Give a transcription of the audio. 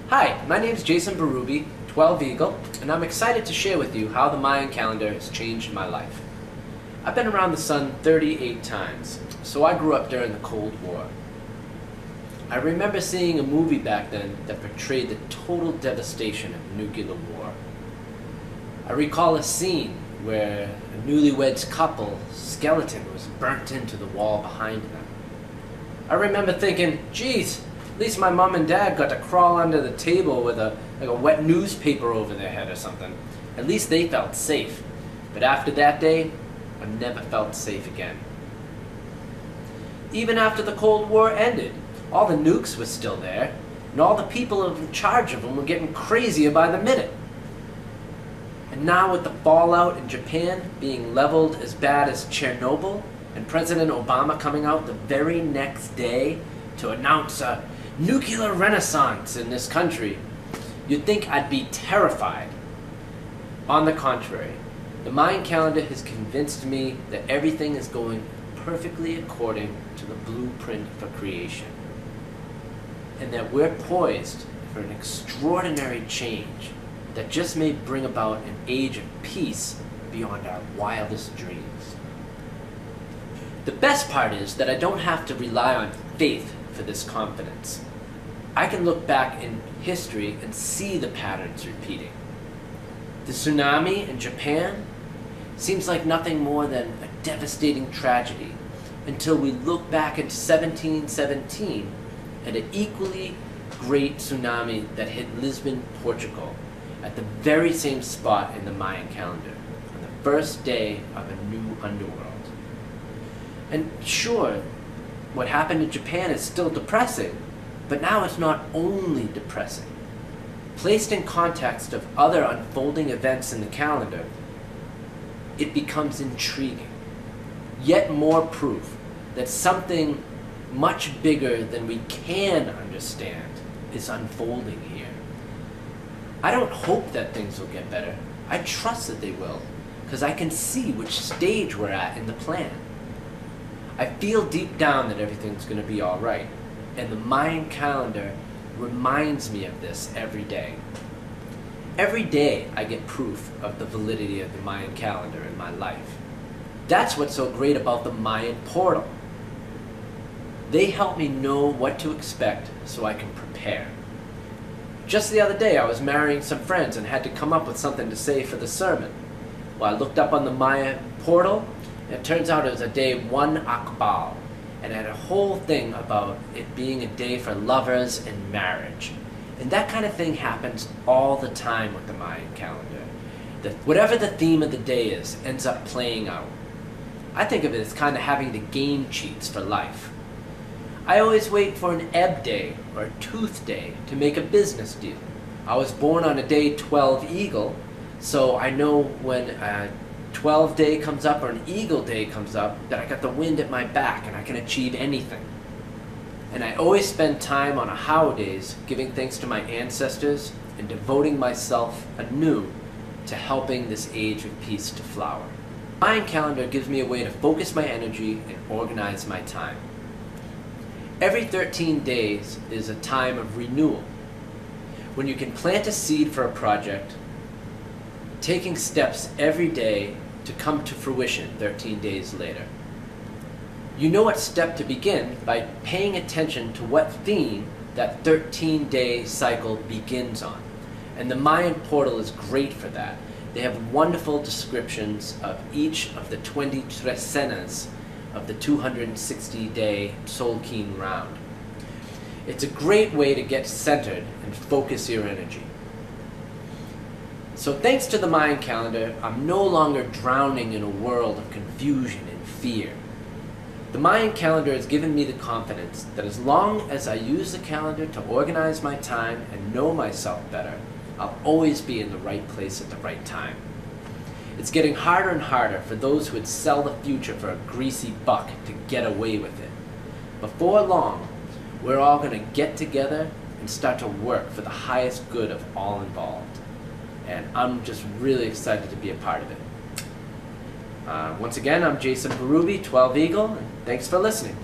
Hi, my name is Jason Berube, 12 Eagle, and I'm excited to share with you how the Mayan calendar has changed my life. I've been around the sun 38 times, so I grew up during the Cold War. I remember seeing a movie back then that portrayed the total devastation of nuclear war. I recall a scene where a newlyweds couple's skeleton was burnt into the wall behind them. I remember thinking, geez, at least my mom and dad got to crawl under the table with a wet newspaper over their head or something. At least they felt safe. But after that day, I never felt safe again. Even after the Cold War ended, all the nukes were still there, and all the people in charge of them were getting crazier by the minute. And now with the fallout in Japan being leveled as bad as Chernobyl, and President Obama coming out the very next day to announce a nuclear renaissance in this country, you'd think I'd be terrified. On the contrary, the Mayan calendar has convinced me that everything is going perfectly according to the blueprint for creation, and that we're poised for an extraordinary change that just may bring about an age of peace beyond our wildest dreams. The best part is that I don't have to rely on faith for this confidence. I can look back in history and see the patterns repeating. The tsunami in Japan seems like nothing more than a devastating tragedy until we look back into 1717 and an equally great tsunami that hit Lisbon, Portugal, at the very same spot in the Mayan calendar, on the first day of a new underworld. And sure, what happened in Japan is still depressing, but now it's not only depressing. Placed in context of other unfolding events in the calendar, it becomes intriguing. Yet more proof that something much bigger than we can understand is unfolding here. I don't hope that things will get better. I trust that they will, because I can see which stage we're at in the plan. I feel deep down that everything's going to be all right, and the Mayan calendar reminds me of this every day. Every day I get proof of the validity of the Mayan calendar in my life. That's what's so great about the Mayan portal. They help me know what to expect so I can prepare. Just the other day I was marrying some friends and had to come up with something to say for the sermon. Well, I looked up on the Maya portal, and it turns out it was a day 1 Akbal, and it had a whole thing about it being a day for lovers and marriage. And that kind of thing happens all the time with the Mayan calendar. Whatever the theme of the day is ends up playing out. I think of it as kind of having the game cheats for life. I always wait for an ebb day or a tooth day to make a business deal. I was born on a day 12 Eagle, so I know when a 12 day comes up or an Eagle day comes up that I got the wind at my back and I can achieve anything. And I always spend time on a how days giving thanks to my ancestors and devoting myself anew to helping this age of peace to flower. The Mayan calendar gives me a way to focus my energy and organize my time. Every 13 days is a time of renewal, when you can plant a seed for a project, taking steps every day to come to fruition 13 days later. You know what step to begin by paying attention to what theme that 13-day cycle begins on. And the Mayan portal is great for that. They have wonderful descriptions of each of the 20 tresenas of the 260-day Tzolkin round. It's a great way to get centered and focus your energy. So thanks to the Mayan calendar, I'm no longer drowning in a world of confusion and fear. The Mayan calendar has given me the confidence that as long as I use the calendar to organize my time and know myself better, I'll always be in the right place at the right time. It's getting harder and harder for those who would sell the future for a greasy buck to get away with it. Before long, we're all going to get together and start to work for the highest good of all involved. And I'm just really excited to be a part of it. Once again, I'm Jason Berube, 12 Eagle, and thanks for listening.